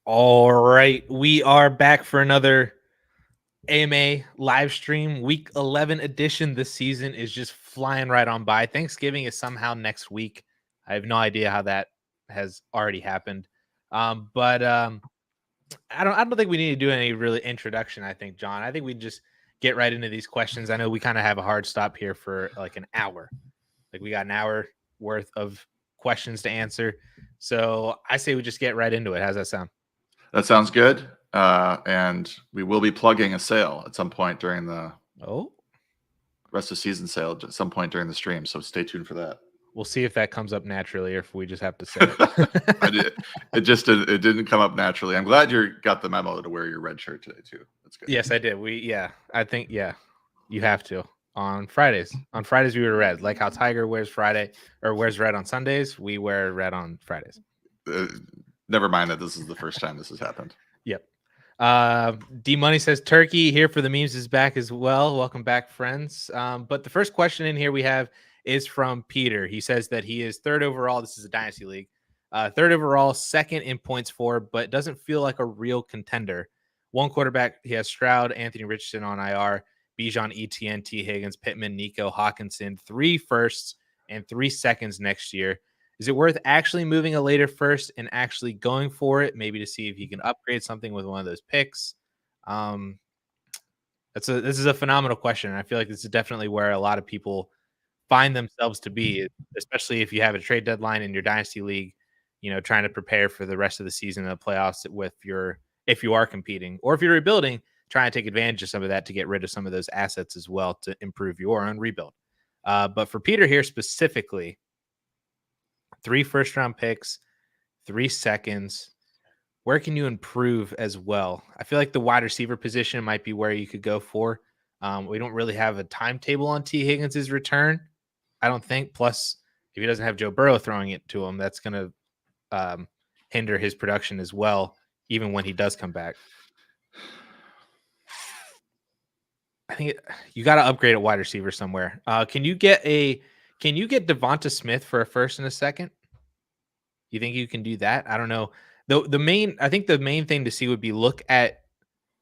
All right, we are back for another AMA live stream. Week 11 edition this season is just flying right on by. Thanksgiving is somehow next week. I have no idea how that has already happened. But I don't think we need to do any really introduction, I think, John. I think we just get right into these questions. I know we kind of have a hard stop here for like an hour. Like we got an hour worth of questions to answer. So I say we just get right into it. How's that sound? That sounds good. And we will be plugging a sale at some point during the rest of season sale at some point during the stream. So stay tuned for that. We'll see if that comes up naturally or if we just have to say it. It didn't come up naturally. I'm glad you got the memo to wear your red shirt today too. That's good. Yes, I did. I think you have to on Fridays. On Fridays we wear red, like how Tiger wears Friday or wears red on Sundays. We wear red on Fridays. Never mind that this is the first time this has happened. Yep. D Money says Turkey here for the memes is back as well. Welcome back, friends. But the first question in here we have is from Peter. He says that he is third overall. This is a Dynasty League. Third overall, second in points for, but doesn't feel like a real contender. One quarterback, he has Stroud, Anthony Richardson on IR, Bijan, ETN, T. Higgins, Pittman, Nico, Hawkinson, 3 firsts and 3 seconds next year. Is it worth actually moving a later first and actually going for it, maybe to see if he can upgrade something with one of those picks? This is a phenomenal question. And I feel like this is definitely where a lot of people find themselves to be, especially if you have a trade deadline in your Dynasty League, trying to prepare for the rest of the season and the playoffs if you are competing, or if you're rebuilding, trying to take advantage of some of that to get rid of some of those assets as well to improve your own rebuild. But for Peter here specifically, 3 first-round picks, 3 seconds. Where can you improve as well? I feel like the wide receiver position might be where you could go for. We don't really have a timetable on T. Higgins' return, I don't think. Plus, if he doesn't have Joe Burrow throwing it to him, that's going to hinder his production as well, even when he does come back. I think you got to upgrade at wide receiver somewhere. Can you get Devonta Smith for a first and a second? You think you can do that? I don't know. I think the main thing to see would be look at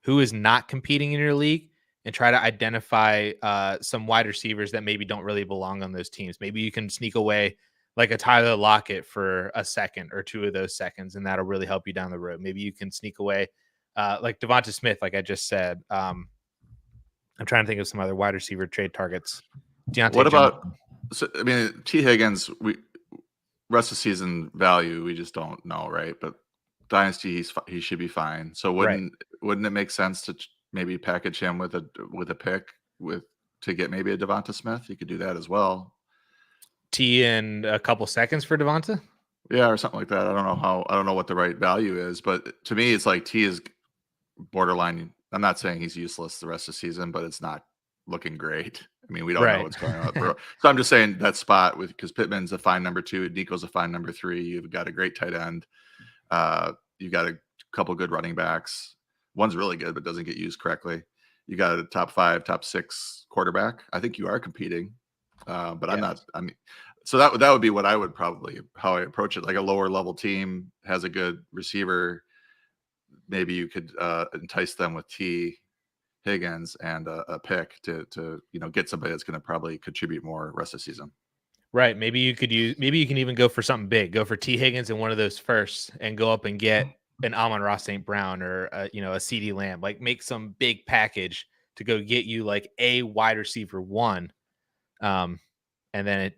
who is not competing in your league and try to identify some wide receivers that maybe don't really belong on those teams. Maybe you can sneak away like a Tyler Lockett for a second or 2 of those seconds, and that'll really help you down the road. Maybe you can sneak away like Devonta Smith, like I just said. I'm trying to think of some other wide receiver trade targets. What about? So, I mean, T. Higgins, rest of season value, we just don't know, right? But Dynasty, he should be fine. So wouldn't it make sense to maybe package him with a pick to get maybe a Devonta Smith? You could do that as well. T in a couple seconds for Devonta? Yeah, or something like that. I don't know what the right value is, but to me, it's like T is borderline. I'm not saying he's useless the rest of the season, but it's not looking great. I mean, we don't know what's going on. So I'm just saying that spot because Pittman's a fine number 2, Nico's a fine number 3. You've got a great tight end. You got a couple good running backs. One's really good, but doesn't get used correctly. You got a top 5, top 6 quarterback. I think you are competing, but I'm not. I mean, so that would be what I would how I approach it. Like a lower level team has a good receiver. Maybe you could entice them with T. Higgins and a pick to get somebody that's going to probably contribute more rest of the season. Right. Maybe you can even go for something big. Go for T. Higgins in one of those firsts and go up and get an Amon-Ra St. Brown or a CeeDee Lamb. Like make some big package to go get you like a wide receiver 1. And then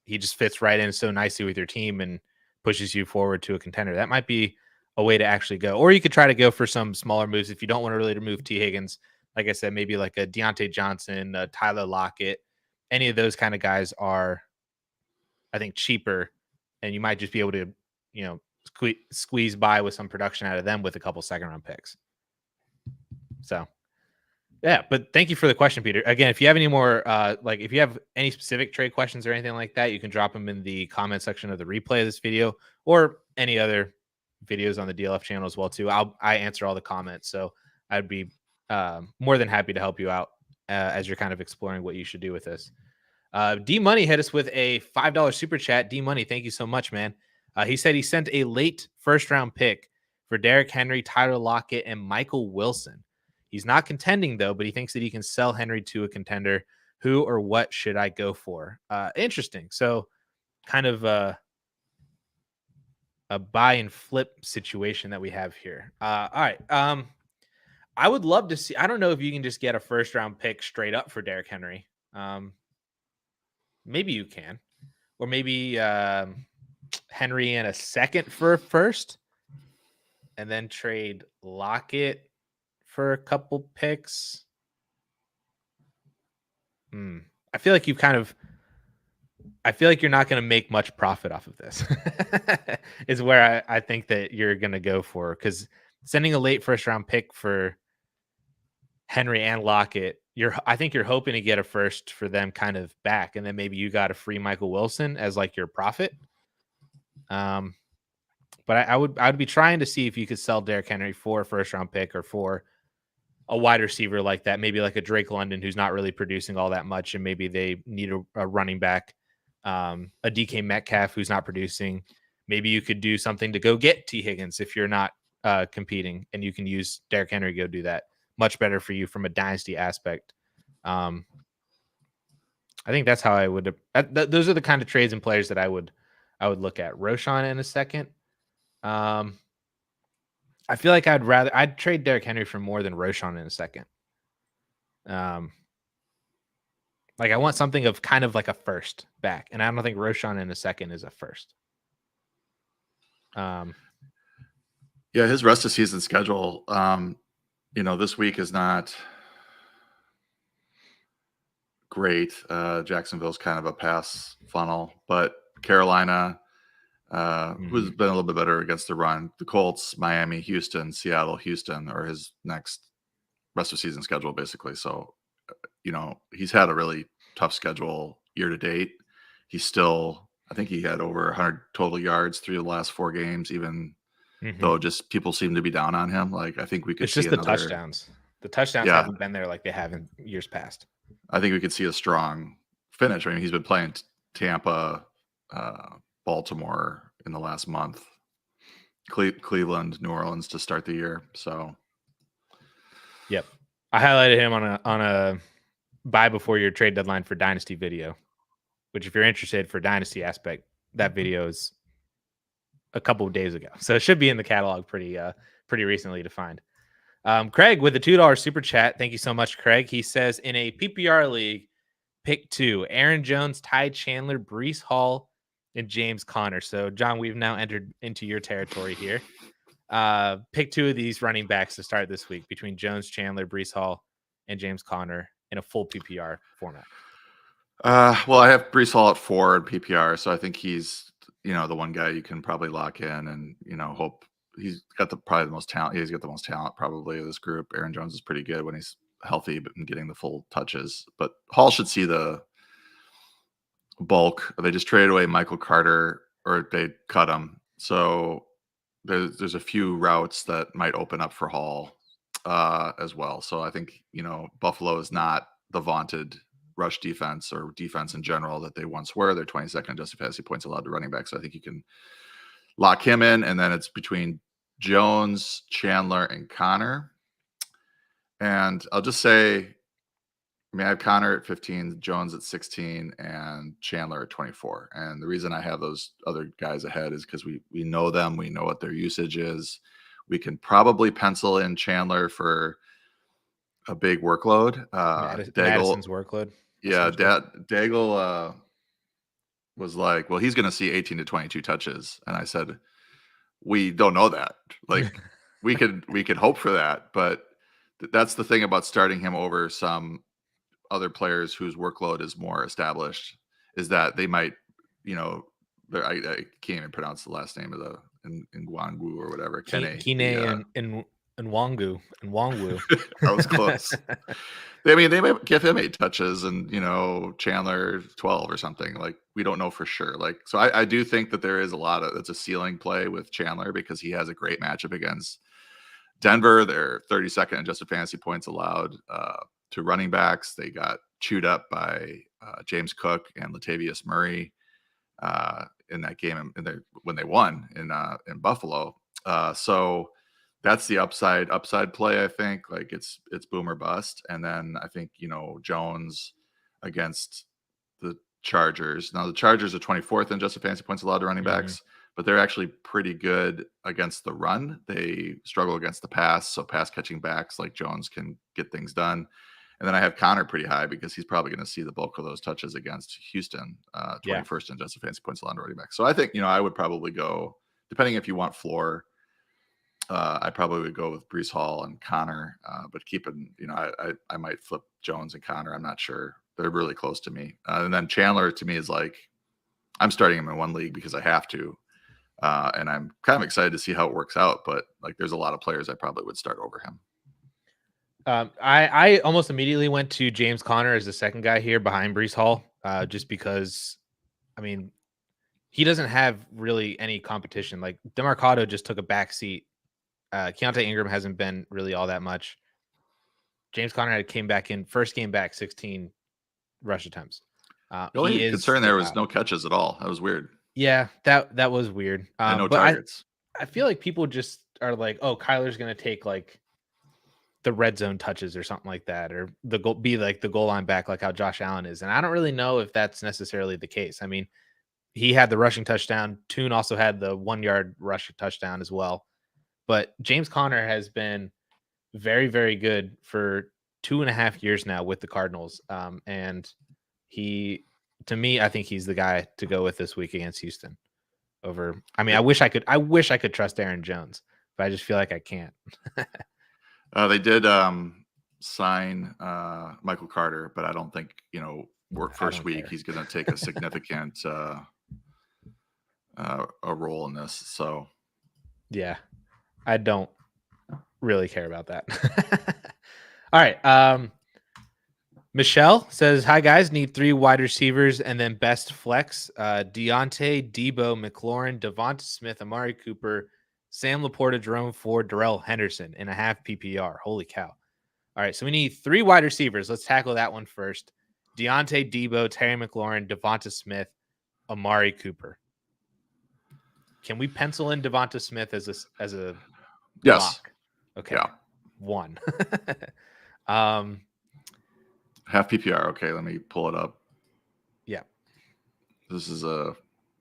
he just fits right in so nicely with your team and pushes you forward to a contender. That might be a way to actually go. Or you could try to go for some smaller moves if you don't want to really remove T. Higgins. Like I said, maybe like a Deontay Johnson, Tyler Lockett. Any of those kind of guys are, I think, cheaper, and you might just be able to, squeeze by with some production out of them with a couple second-round picks. So, yeah, but thank you for the question, Peter. Again, if you have any more, if you have any specific trade questions or anything like that, you can drop them in the comment section of the replay of this video or any other videos on the DLF channel as well too. I answer all the comments, so I'd be more than happy to help you out as you're kind of exploring what you should do with this. D Money hit us with a $5 super chat. D Money, thank you so much, man. He said he sent a late first round pick for Derrick Henry, Tyler Lockett, and Michael Wilson. He's not contending, though, but he thinks that he can sell Henry to a contender. Who or what should I go for? Interesting. So kind of a buy and flip situation that we have here. All right. I would love to see. I don't know if you can just get a first round pick straight up for Derrick Henry. Maybe you can, or maybe Henry and a second for a first, and then trade Lockett for a couple picks. I feel like I feel like you're not going to make much profit off of this. Is where I think that you're going to go for, because sending a late first round pick for Henry and Lockett, I think you're hoping to get a first for them kind of back, and then maybe you got a free Michael Wilson as like your profit. But I would be trying to see if you could sell Derrick Henry for a first round pick or for a wide receiver like that, maybe like a Drake London who's not really producing all that much, and maybe they need a running back, a DK Metcalf who's not producing. Maybe you could do something to go get T. Higgins if you're not competing, and you can use Derrick Henry to go do that. Much better for you from a dynasty aspect. I think that's how I would. Those are the kind of trades and players that I would look at. Roshan in a second. I feel like I'd trade Derrick Henry for more than Roshan in a second. Like I want something of kind of like a first back, and I don't think Roshan in a second is a first. Yeah, his rest of season schedule. This week is not great. Jacksonville's kind of a pass funnel, but Carolina, who's been a little bit better against the run. The Colts, Miami, Houston, Seattle, Houston are his next rest of season schedule, basically. So, he's had a really tough schedule year to date. He's still, I think he had over 100 total yards through the last 4 games, even though just people seem to be down on him. Like, I think we could see the touchdowns. The touchdowns haven't been there like they have in years past. I think we could see a strong finish. I mean, he's been playing Tampa, Baltimore in the last month, Cleveland, New Orleans to start the year. So, yep, I highlighted him on a buy before your trade deadline for Dynasty video, which if you're interested for Dynasty aspect, that video is a couple of days ago, so it should be in the catalog pretty recently to find. Craig with a $2 super chat. Thank you so much, Craig. He says, in a PPR league, pick 2, Aaron Jones, Ty Chandler, Breece Hall, and James Conner. So, John, we've now entered into your territory here. Pick 2 of these running backs to start this week between Jones, Chandler, Breece Hall, and James Conner in a full PPR format. Well, I have Breece Hall at 4 in PPR, so I think he's, the one guy you can probably lock in and, hope. He's got probably the most talent. He's got the most talent probably of this group. Aaron Jones is pretty good when he's healthy, but getting the full touches. But Hall should see the bulk. They just traded away Michael Carter, or they cut him. So there's a few routes that might open up for Hall as well. So I think Buffalo is not the vaunted rush defense or defense in general that they once were. They're 22nd adjusted fantasy points allowed to running back. So I think you can lock him in, and then it's between Jones, Chandler, and Conner. And I'll just say, I have Conner at 15, Jones at 16, and Chandler at 24. And the reason I have those other guys ahead is because we know them. We know what their usage is. We can probably pencil in Chandler for a big workload. Madison's workload. Yeah, Daigle was like, well, he's going to see 18 to 22 touches. And I said, we don't know that. Like, we could hope for that, but that's the thing about starting him over some other players whose workload is more established, is that they might, I can't even pronounce the last name of the Nwangu or whatever. Kine and Nwangu. I was close. They might give him 8 touches and, Chandler 12 or something. Like, we don't know for sure. Like, so I do think that there is it's a ceiling play with Chandler because he has a great matchup against Denver. They're 32nd adjusted fantasy points allowed to running backs. They got chewed up by James Cook and Latavius Murray in that game when they won in Buffalo. So that's the upside play. I think like it's boom or bust. And then I think, Jones against the Chargers. Now the Chargers are 24th in adjusted fantasy points allowed to running backs, but they're actually pretty good against the run. They struggle against the pass. So pass catching backs like Jones can get things done. And then I have Connor pretty high because he's probably going to see the bulk of those touches against Houston, 21st in adjusted fantasy points allowed to running back. So I think, I would probably go, depending if you want floor, I probably would go with Breece Hall and Connor, but keeping, I might flip Jones and Connor. I'm not sure. They're really close to me. And then Chandler to me is like, I'm starting him in one league because I have to. And I'm kind of excited to see how it works out, but like there's a lot of players I probably would start over him. I almost immediately went to James Conner as the second guy here behind Breece Hall, just because, I mean, he doesn't have really any competition. Like DeMarcado just took a back seat. Keontae Ingram hasn't been really all that much. James Conner came back in first game back, 16 rush attempts. The only concern there was no catches at all. That was weird. Yeah, that was weird. And no but targets. I feel like people just are like, oh, Kyler's going to take like the red zone touches or something like that, or be like the goal line back, like how Josh Allen is. And I don't really know if that's necessarily the case. I mean, he had the rushing touchdown. Toon also had the 1 yard rush touchdown as well. But James Conner has been very, very good for 2.5 years now with the Cardinals. And to me, I think he's the guy to go with this week against Houston over. I mean, I wish I could trust Aaron Jones, but I just feel like I can't. They did sign Michael Carter, but I don't think, first week he's going to take a significant a role in this. So, yeah, I don't really care about that. All right. Michelle says, hi, guys. Need 3 wide receivers and then best flex. Deontay, Debo, McLaurin, Devonta Smith, Amari Cooper, Sam Laporta, Jerome Ford, Darrell Henderson in a half PPR. Holy cow. All right, so we need 3 wide receivers. Let's tackle that one first. Deontay, Debo, Terry McLaurin, Devonta Smith, Amari Cooper. Can we pencil in Devonta Smith as a yes. lock? Okay. Yeah. 1. Half PPR. Okay, let me pull it up. Yeah. This is a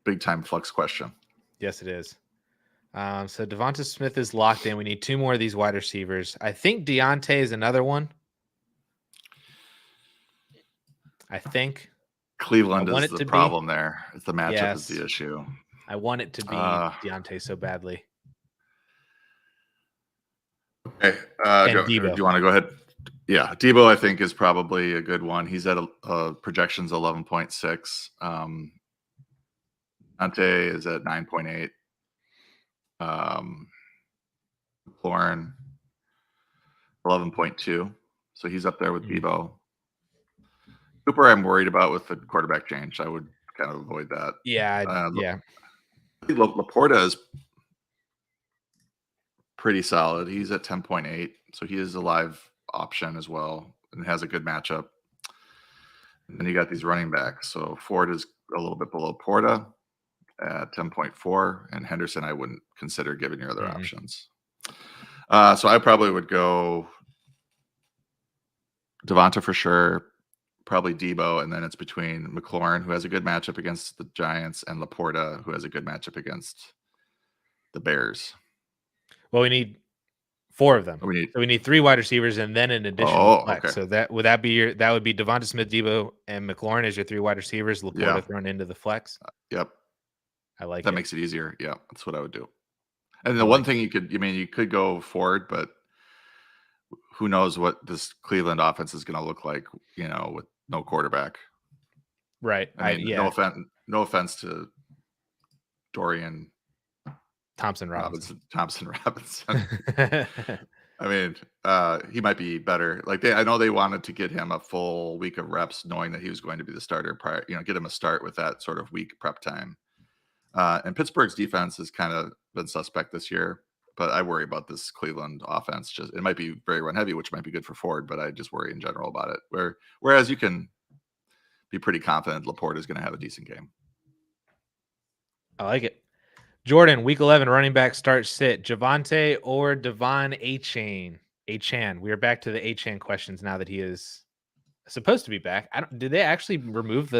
big time flex question. Yes, it is. So Devonta Smith is locked in. We need 2 more of these wide receivers. I think Deontay is another one. I think Cleveland is the problem there. The matchup is the issue. I want it to be Deontay so badly. Okay. Do you want to go ahead? Yeah. Debo, I think, is probably a good one. He's at projections 11.6. Deontay is at 9.8. McLaurin 11.2. So he's up there with Debo. Cooper, I'm worried about with the quarterback change. I would kind of avoid that. Yeah. Yeah. Laporta is pretty solid. He's at 10.8. So he is a live option as well and has a good matchup. And then you got these running backs. So Ford is a little bit below Porta at 10.4, and Henderson I wouldn't consider given your other options. So I probably would go Devonta for sure, probably Debo, and then it's between McLaurin, who has a good matchup against the Giants, and Laporta, who has a good matchup against the Bears. Well, we need 4 of them. We need 3 wide receivers and then an additional flex. Okay. So that would be Devonta Smith, Debo, and McLaurin as your 3 wide receivers. Laporta thrown into the flex. Yep. I like that. Makes it easier. Yeah, that's what I would do. And the one thing you could go Ford, but who knows what this Cleveland offense is going to look like, with no quarterback. Right. I mean, no offense to Dorian Thompson Robinson. I mean, he might be better. Like I know they wanted to get him a full week of reps, knowing that he was going to be the starter prior. Get him a start with that sort of week prep time. And Pittsburgh's defense has kind of been suspect this year, but I worry about this Cleveland offense. It might be very run heavy, which might be good for Ford, but I just worry in general about it. Whereas you can be pretty confident Laporta is going to have a decent game. I like it. Jordan, week 11 running back start sit. Javonte or Devon Achane. We are back to the Achane questions now that he is supposed to be back. Did they actually remove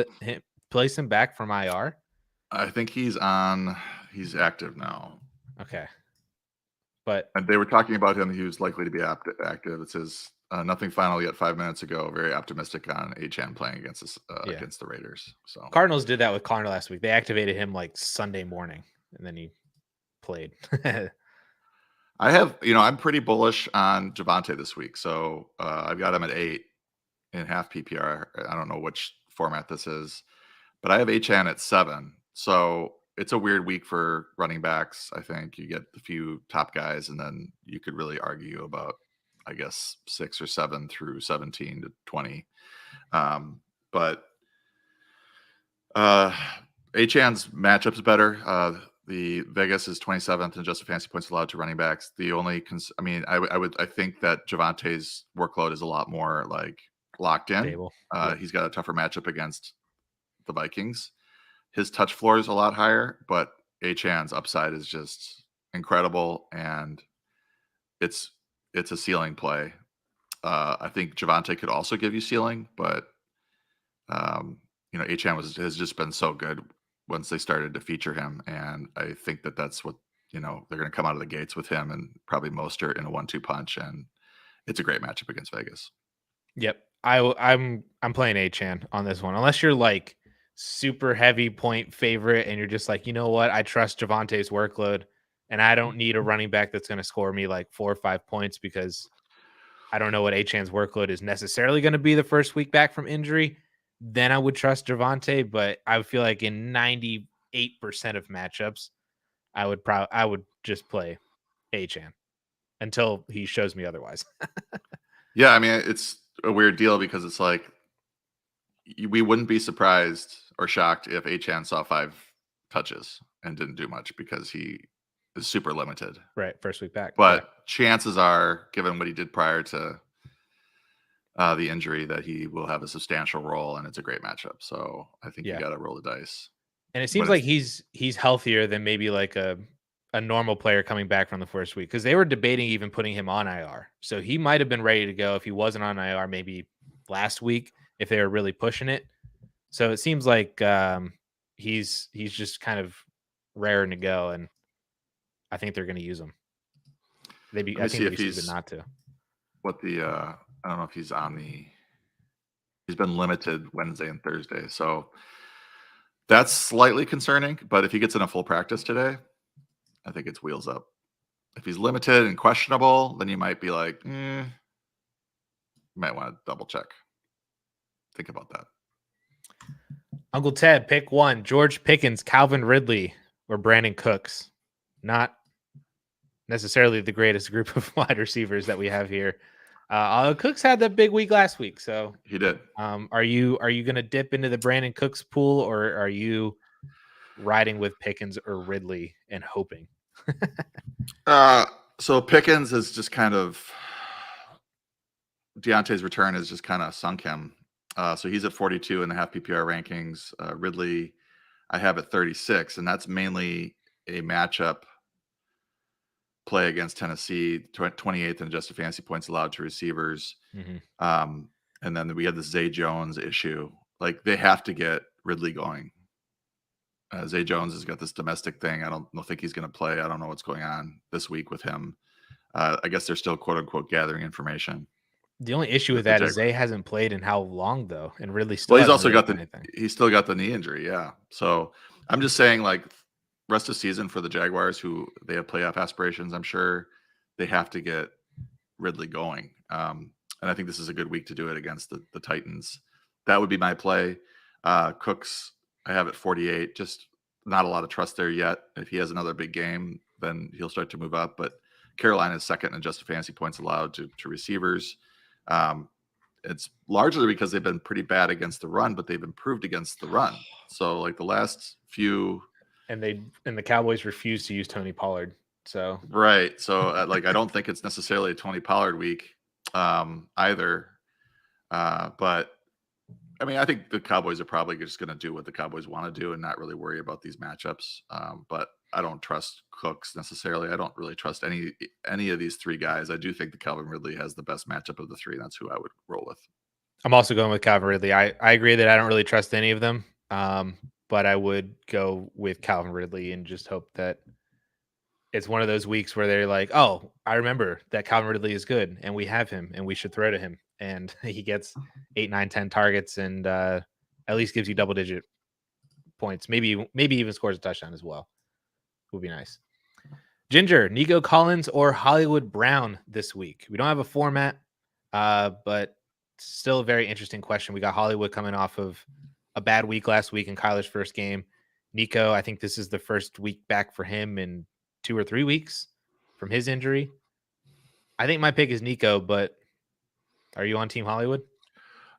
place him back from IR? I think he's active now. Okay. But and they were talking about him. He was likely to be active. It says nothing final yet 5 minutes ago. Very optimistic on Achane playing against the Raiders. So Cardinals did that with Connor last week. They activated him like Sunday morning, and then he played. I'm pretty bullish on Javonte this week. So I've got him at 8 in half PPR. I don't know which format this is, but I have Achane at 7. So it's a weird week for running backs. I think you get a few top guys, and then you could really argue about, I guess, 6 or 7 through 17 to 20. But Achane's matchup's better. The Vegas is 27th in adjusted fantasy points allowed to running backs. The only, I think that Javonte's workload is a lot more like locked in. He's got a tougher matchup against the Vikings. His touch floor is a lot higher, but Achane's upside is just incredible, and it's a ceiling play. I think Javonte could also give you ceiling, but Achane has just been so good once they started to feature him, and I think that's what they're going to come out of the gates with him and probably Mostert in a 1-2 punch, and it's a great matchup against Vegas. Yep, I'm playing Achane on this one, unless you're like super heavy point favorite and you're just like, you know what, I trust Javonte's workload and I don't need a running back that's going to score me like 4 or 5 points because I don't know what Achane's workload is necessarily going to be the first week back from injury. Then I would trust Javonte, but I feel like in 98% of matchups, I would just play Achane until he shows me otherwise. Yeah, I mean, it's a weird deal because it's like we wouldn't be surprised or shocked if Achane saw 5 touches and didn't do much because he is super limited. Right, first week back. But chances are, given what he did prior to the injury, that he will have a substantial role, and it's a great matchup. So I think you got to roll the dice. And it seems like he's healthier than maybe like a normal player coming back from the first week, because they were debating even putting him on IR. So he might have been ready to go if he wasn't on IR maybe last week if they were really pushing it. So it seems like he's just kind of raring to go, and I think they're going to use him. I think they'd be stupid not to. I don't know if he's he's been limited Wednesday and Thursday, so that's slightly concerning. But if he gets in a full practice today, I think it's wheels up. If he's limited and questionable, then you might be like, you might want to double check. Think about that. Uncle Ted, pick one: George Pickens, Calvin Ridley, or Brandon Cooks. Not necessarily the greatest group of wide receivers that we have here. Cooks had that big week last week, so he did. Are you going to dip into the Brandon Cooks pool, or are you riding with Pickens or Ridley and hoping? So Pickens is just kind of Deontay's return has just kind of sunk him. So he's at 42 in the half PPR rankings. Ridley, I have at 36, and that's mainly a matchup play against Tennessee, 28th in adjusted fantasy points allowed to receivers. Mm-hmm. And then we had the Zay Jones issue. Like, they have to get Ridley going. Zay Jones has got this domestic thing. I don't think he's going to play. I don't know what's going on this week with him. I guess they're still, quote unquote, gathering information. The only issue with that is Zay hasn't played in how long, though, and Ridley still. Well, he's also got he's still got the knee injury. Yeah. So I'm just saying, like, rest of season for the Jaguars, who they have playoff aspirations, I'm sure they have to get Ridley going. And I think this is a good week to do it against the Titans. That would be my play. Cooks, I have at 48. Just not a lot of trust there yet. If he has another big game, then he'll start to move up. But Carolina is second in adjusted fantasy points allowed to receivers. It's largely because they've been pretty bad against the run, but they've improved against the run. So, like, the last few, and the Cowboys refuse to use Tony Pollard. So right. So I don't think it's necessarily a Tony Pollard week either. But I mean, I think the Cowboys are probably just going to do what the Cowboys want to do and not really worry about these matchups. But I don't trust Cooks necessarily. I don't really trust any of these three guys. I do think that Calvin Ridley has the best matchup of the three. That's who I would roll with. I'm also going with Calvin Ridley. I agree that I don't really trust any of them, but I would go with Calvin Ridley and just hope that it's one of those weeks where they're like, oh, I remember that Calvin Ridley is good and we have him and we should throw to him. And he gets 8, 9, 10 targets and at least gives you double digit points. Maybe even scores a touchdown as well. Would be nice. Ginger, Nico Collins or Hollywood Brown this week? We don't have a format, but still a very interesting question. We got Hollywood coming off of a bad week last week in Kyler's first game. Nico, I think this is the first week back for him in 2 or 3 weeks from his injury. I think my pick is Nico, but are you on Team Hollywood?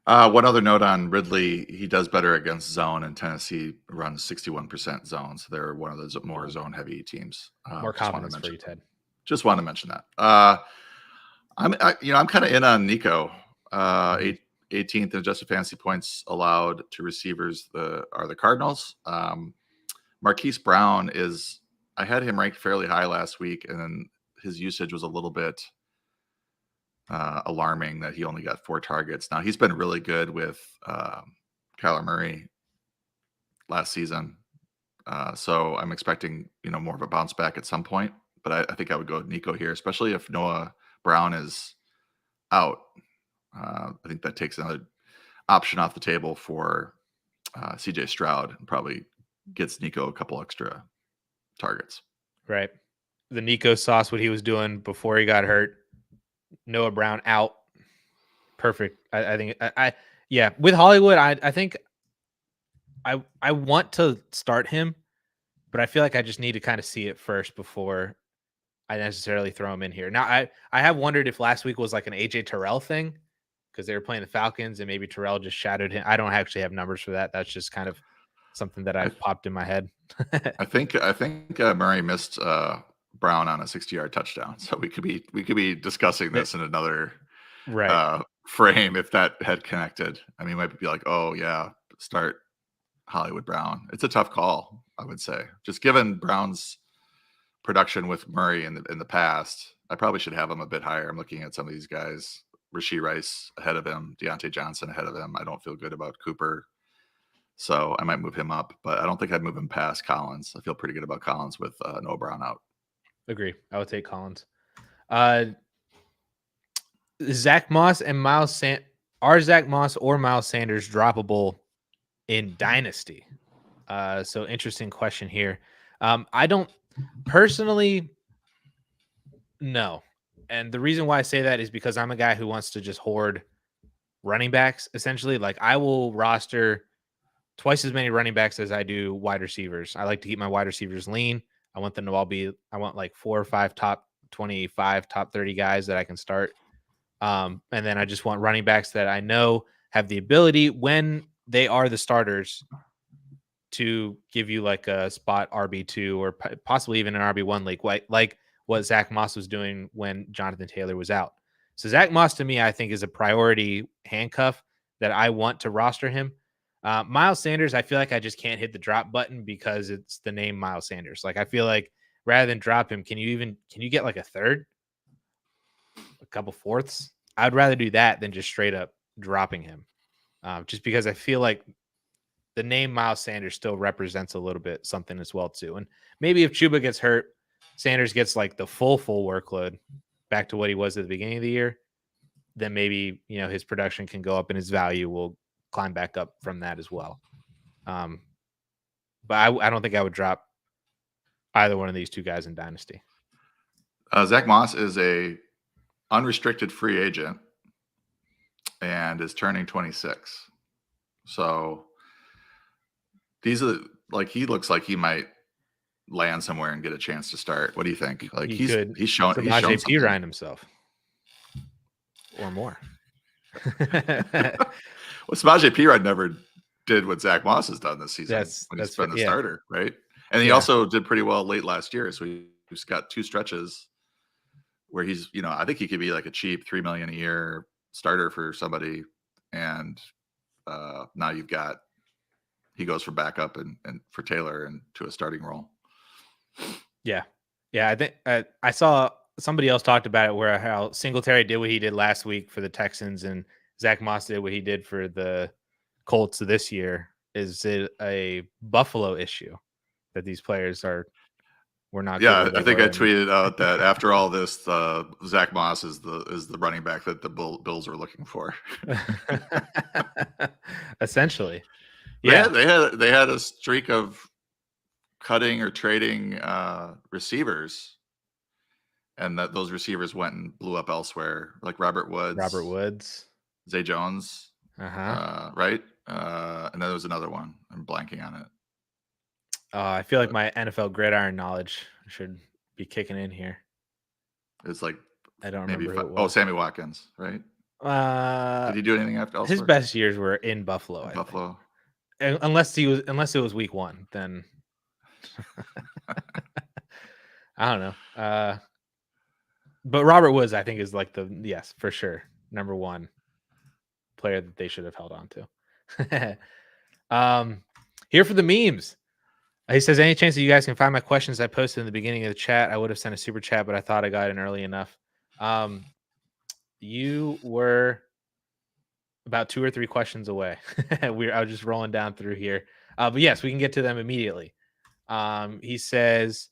One other note on Ridley, he does better against zone, and Tennessee runs 61% zone, so they're one of those more zone-heavy teams. More confidence for you, Ted. Just want to mention that. I'm kind of in on Nico. 18th in adjusted fantasy points allowed to receivers are the Cardinals. Marquise Brown I had him ranked fairly high last week, and then his usage was a little bit alarming that he only got 4 targets. Now he's been really good with Kyler Murray last season, so I'm expecting more of a bounce back at some point. But I think I would go with Nico here, especially if Noah Brown is out. I think that takes another option off the table for CJ Stroud and probably gets Nico a couple extra targets. Right. The Nico sauce, what he was doing before he got hurt. Noah Brown out. Perfect. I think yeah, with Hollywood, I think I want to start him, but I feel like I just need to kind of see it first before I necessarily throw him in here. Now I have wondered if last week was like an AJ Terrell thing because they were playing the Falcons and maybe Terrell just shadowed him. I don't actually have numbers for that. That's just kind of something that I've popped in my head. I think Murray missed Brown on a 60-yard touchdown, so we could be discussing this in another frame if that had connected. I mean, might be like, oh yeah, start Hollywood Brown. It's a tough call, I would say, just given Brown's production with Murray in the past. I probably should have him a bit higher. I'm looking at some of these guys. Rashee Rice ahead of him, Deontay Johnson ahead of him. I don't feel good about Cooper, so I might move him up, but I don't think I'd move him past Collins. I feel pretty good about Collins with Noah Brown out. Agree. I would take Collins. Zach Moss and are Zach Moss or Miles Sanders droppable in Dynasty? So interesting question here. I don't personally know. And the reason why I say that is because I'm a guy who wants to just hoard running backs, essentially. Like I will roster twice as many running backs as I do wide receivers. I like to keep my wide receivers lean. I want them to all I want like 4 or 5 top 25, top 30 guys that I can start. And then I just want running backs that I know have the ability when they are the starters to give you like a spot RB2 or possibly even an RB1 league, like what Zach Moss was doing when Jonathan Taylor was out. So Zach Moss to me, I think is a priority handcuff that I want to roster him. Miles Sanders, I feel like I just can't hit the drop button because it's the name Miles Sanders. Like I feel like rather than drop him, can you get like a third, a couple fourths? I'd rather do that than just straight up dropping him. Just because I feel like the name Miles Sanders still represents a little bit something as well too. And maybe if Chuba gets hurt, Sanders gets like the full workload back to what he was at the beginning of the year, then maybe, his production can go up and his value will climb back up from that as well. But I don't think I would drop either one of these two guys in Dynasty. Zach Moss is a unrestricted free agent and is turning 26. So these are he looks like he might land somewhere and get a chance to start. What do you think? Like he's shown P. Ryan himself or more. Well, Samaje Perine never did what Zach Moss has done this season when he's been the starter, right? And he also did pretty well late last year. So he's got 2 stretches where he's, I think he could be like a cheap $3 million a year starter for somebody. And now he goes for backup and for Taylor and to a starting role. Yeah. I think I saw somebody else talked about it where how Singletary did what he did last week for the Texans and Zach Moss did what he did for the Colts this year. Is it a Buffalo issue that these players were not good Yeah, where I they think I were? tweeted out that after all this, Zach Moss is the running back that the Bills were looking for. Essentially, yeah. They had a streak of cutting or trading receivers, and that those receivers went and blew up elsewhere, like Robert Woods, Zay Jones, right? And then there was another one. I'm blanking on it. I feel like my NFL gridiron knowledge should be kicking in here. It's like I don't maybe remember who it was. Sammy Watkins, right? Did he do anything after elsewhere? His best years were in Buffalo. Buffalo. Unless it was week 1, then I don't know. But Robert Woods, I think, is like yes, for sure, number 1 player that they should have held on to. Here for the memes. He says, any chance that you guys can find my questions I posted in the beginning of the chat? I would have sent a super chat, but I thought I got in early enough. You were about 2 or 3 questions away. I was just rolling down through here. But yes, we can get to them immediately. He says,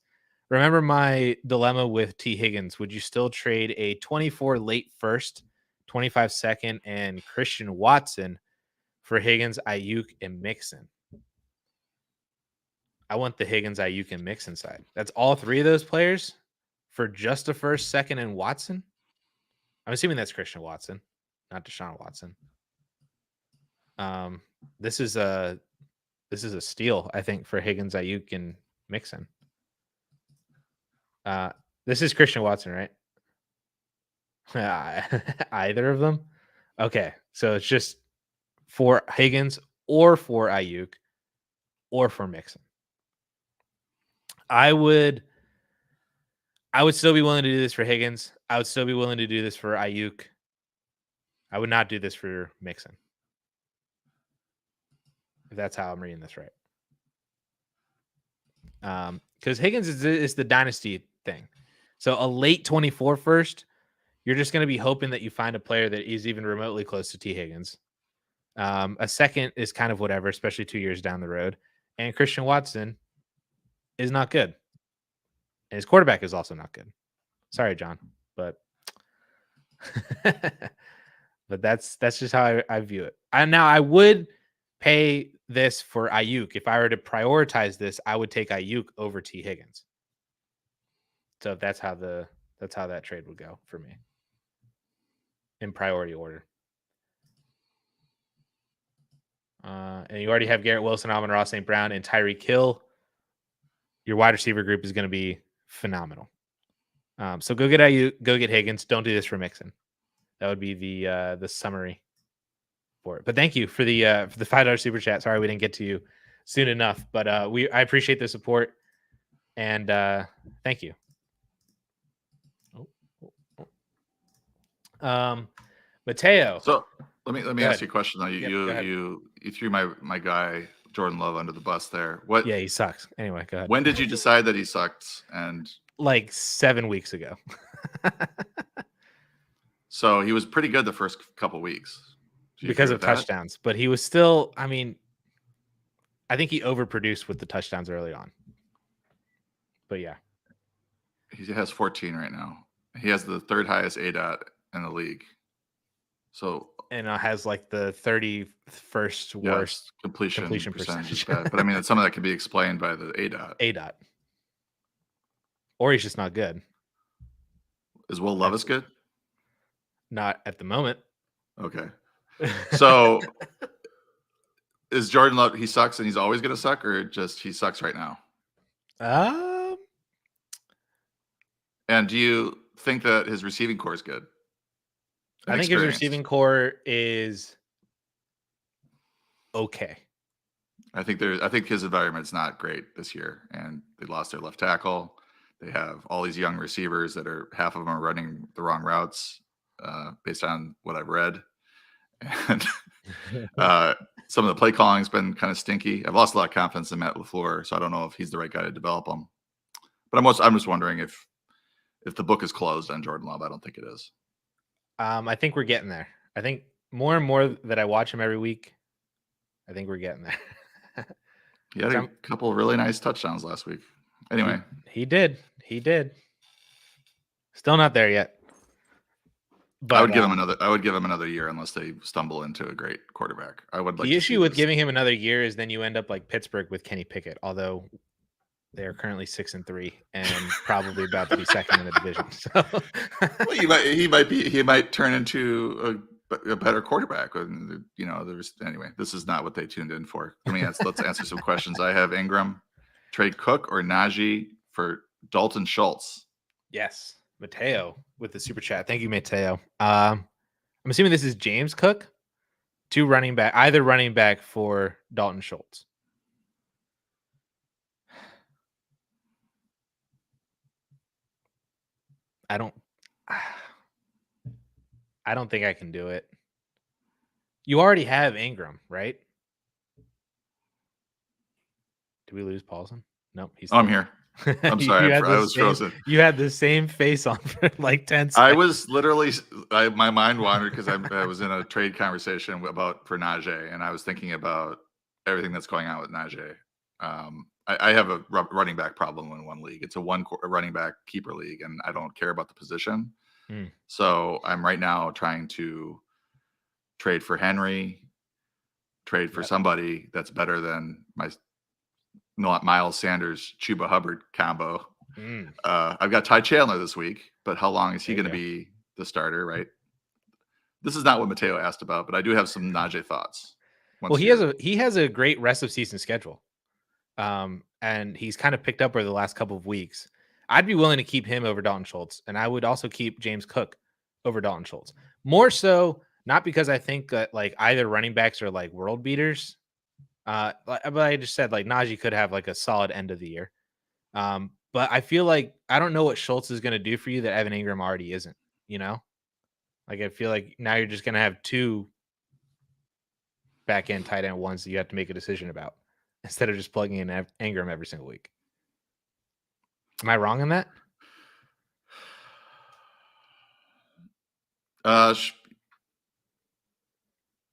remember my dilemma with T. Higgins. Would you still trade a 24 late first, 25 second, and Christian Watson for Higgins, Ayuk, and Mixon? I want the Higgins, Ayuk, and Mixon side. That's all 3 of those players for just a first, second, and Watson. I'm assuming that's Christian Watson, not Deshaun Watson. This is a steal, I think, for Higgins, Ayuk, and Mixon. This is Christian Watson, right? Either of them? Okay, so it's just for Higgins or for Ayuk or for Mixon. I would still be willing to do this for Higgins. I would still be willing to do this for Ayuk. I would not do this for Mixon. If that's how I'm reading this right. Because Higgins is the dynasty thing. So a late 24 first, you're just going to be hoping that you find a player that is even remotely close to T. Higgins. A second is kind of whatever, especially 2 years down the road. And Christian Watson is not good. And his quarterback is also not good. Sorry, John, but but that's just how I view it. Now I would pay this for Ayuk. If I were to prioritize this, I would take Ayuk over T. Higgins. So that's how that trade would go for me in priority order. And you already have Garrett Wilson, Amon-Ra St. Brown, and Tyreek Hill. Your wide receiver group is going to be phenomenal. So go get Ayuk, go get Higgins. Don't do this for Mixon. That would be the summary for it. But thank you for the $5 super chat. Sorry we didn't get to you soon enough, but I appreciate the support and thank you. Mateo. So let me ask you a question though. Yep, you threw my guy Jordan Love under the bus there. What? Yeah, he sucks. Anyway, go ahead. When did you decide that he sucked? And like 7 weeks ago. So he was pretty good the first couple weeks because of touchdowns, but he was still. I mean, I think he overproduced with the touchdowns early on. But yeah, he has 14 right now. He has the 3rd highest ADOT in the league. So and has like the 31st worst completion percentage. But I mean, some of that can be explained by the ADOT. Or he's just not good. Is Will Levis good? Not at the moment. Okay. So is Jordan Love, he sucks and he's always going to suck, or just he sucks right now? And do you think that his receiving core is good? I think his receiving core is okay. I think his environment's not great this year, and they lost their left tackle. They have all these young receivers that are half of them are running the wrong routes, based on what I've read, and some of the play calling's been kind of stinky. I've lost a lot of confidence in Matt LaFleur, so I don't know if he's the right guy to develop them. But I'm just wondering if the book is closed on Jordan Love. I don't think it is. I think we're getting there. I think more and more that I watch him every week, I think we're getting there. He had a couple of really nice touchdowns last week. Anyway, he did. Still not there yet. But I would give him another year unless they stumble into a great quarterback. I would like the issue with giving him another year is then you end up like Pittsburgh with Kenny Pickett, although they are currently 6-3 and probably about to be second in the division. So well, he might turn into a better quarterback. Anyway, this is not what they tuned in for. Let's answer some questions. I have Ingram, trade Cook or Najee for Dalton Schultz. Yes, Mateo with the super chat. Thank you, Mateo. I'm assuming this is James Cook, either running back for Dalton Schultz. I don't think I can do it. You already have Ingram, right? Did we lose Paulsen? Nope. I'm here. I'm sorry. I was frozen. You had the same face on for like 10 seconds. I was literally, my mind wandered because I was in a trade conversation for Najee, and I was thinking about everything that's going on with Najee. I have a running back problem in one league. It's a running back keeper league, and I don't care about the position. So I'm right now trying to trade for Henry, trade for somebody that's better than my Miles Sanders, Chuba Hubbard combo. I've got Ty Chandler this week, but how long is he going to be the starter, right? This is not what Mateo asked about, but I do have some Najee thoughts. Well, he has a great rest of season schedule. And he's kind of picked up over the last couple of weeks. I'd be willing to keep him over Dalton Schultz, and I would also keep James Cook over Dalton Schultz. More so, not because I think that like either running backs are like world beaters. But I just said like Najee could have like a solid end of the year. But I feel like I don't know what Schultz is going to do for you that Evan Ingram already isn't. Like I feel like now you're just going to have two back end tight end ones that you have to make a decision about, instead of just plugging in Ingram every single week. Am I wrong on that?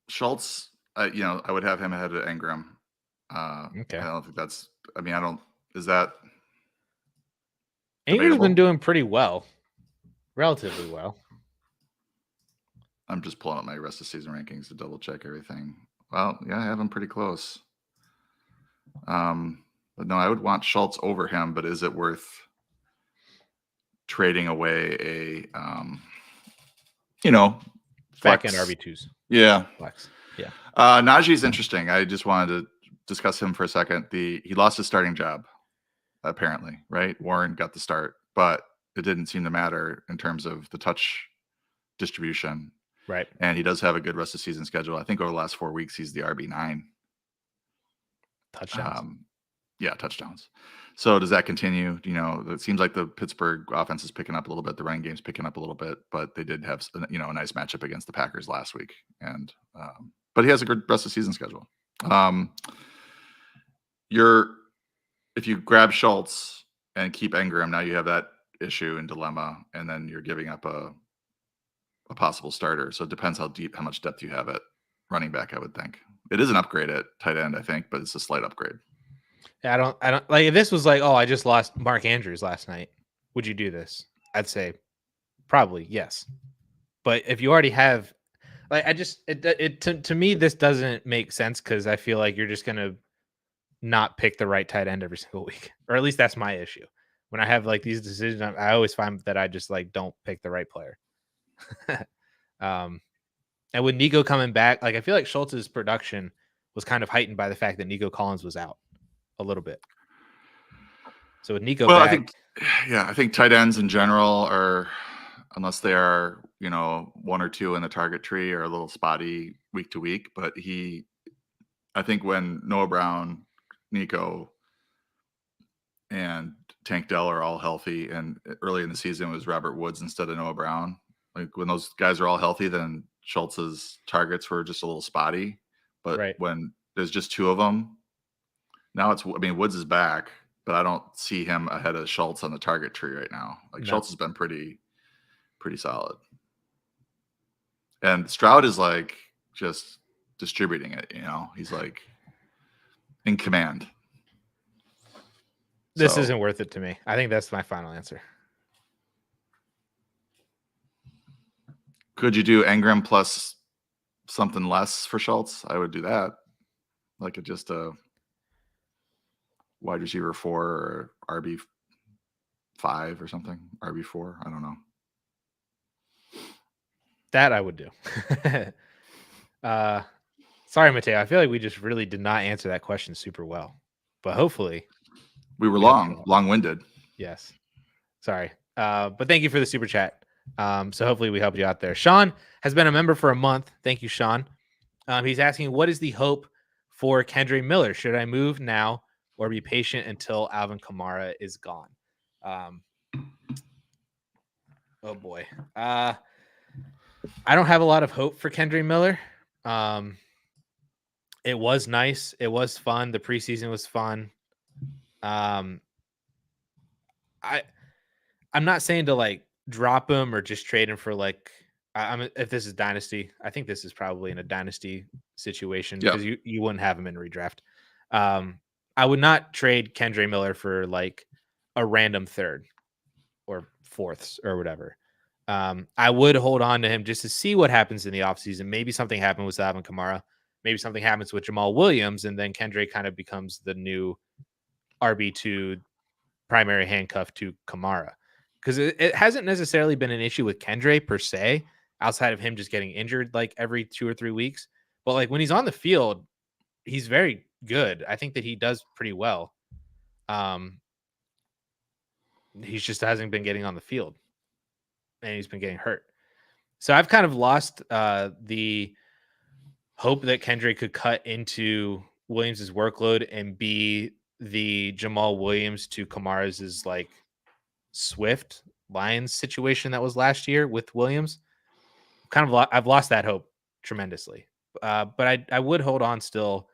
Schultz, I would have him ahead of Ingram. Okay. I don't think that's. Is that? Ingram's been doing pretty well, relatively well. I'm just pulling up my rest of season rankings to double check everything. Well, yeah, I have him pretty close. But no, I would want Schultz over him, but is it worth trading away a back end RB2s? Yeah. Flex. Yeah. Najee's interesting. I just wanted to discuss him for a second. He lost his starting job, apparently, right? Warren got the start, but it didn't seem to matter in terms of the touch distribution. Right. And he does have a good rest of season schedule. I think over the last 4 weeks, he's the RB9. Touchdowns. Touchdowns. So does that continue? It seems like the Pittsburgh offense is picking up a little bit. The running game's picking up a little bit, but they did have a nice matchup against the Packers last week. And but he has a good rest of season schedule. If you grab Schultz and keep Ingram, now you have that issue and dilemma, and then you're giving up a possible starter. So it depends how much depth you have at running back. I would think it is an upgrade at tight end, I think, but it's a slight upgrade. I don't like if this was like, I just lost Mark Andrews last night. Would you do this? I'd say probably yes. But if you already have, like, to me, this doesn't make sense because I feel like you're just going to not pick the right tight end every single week, or at least that's my issue. When I have like these decisions, I always find that I just like don't pick the right player. And with Nico coming back, like I feel like Schultz's production was kind of heightened by the fact that Nico Collins was out a little bit. So with Nico back, I think tight ends in general are, unless they are, one or two in the target tree, are a little spotty week to week. But I think when Noah Brown, Nico, and Tank Dell are all healthy, and early in the season it was Robert Woods instead of Noah Brown. Like when those guys are all healthy, then Schultz's targets were just a little spotty. But when there's just two of them, now Woods is back, but I don't see him ahead of Schultz on the target tree right now. Like Schultz has been pretty solid. And Stroud is like just distributing it, he's like in command. This isn't worth it to me. I think that's my final answer. Could you do Engram plus something less for Schultz? I would do that. Like just a wide receiver 4 or RB5 or something. RB4. I don't know. That I would do. Sorry, Mateo. I feel like we just really did not answer that question super well. But hopefully we were long-winded. Yes. Sorry. But thank you for the super chat. So hopefully we helped you out there. Sean has been a member for a month. Thank you, Sean. He's asking, what is the hope for Kendre Miller? Should I move now or be patient until Alvin Kamara is gone? Oh boy. I don't have a lot of hope for Kendre Miller. It was nice. It was fun. The preseason was fun. I'm not saying to like drop him or just trade him for like, if this is Dynasty, I think this is probably in a Dynasty situation because you wouldn't have him in redraft. I would not trade Kendre Miller for like a random third or fourths or whatever. I would hold on to him just to see what happens in the offseason. Maybe something happened with Alvin Kamara. Maybe something happens with Jamal Williams, and then Kendre kind of becomes the new RB2 primary handcuff to Kamara. Because it hasn't necessarily been an issue with Kendre per se, outside of him just getting injured like every 2 or 3 weeks. But like when he's on the field, he's very good. I think that he does pretty well. He just hasn't been getting on the field. And he's been getting hurt. So I've kind of lost the hope that Kendre could cut into Williams' workload and be the Jamal Williams to Kamara's like Swift Lions situation that was last year with Williams. I've lost that hope tremendously. But I would hold on still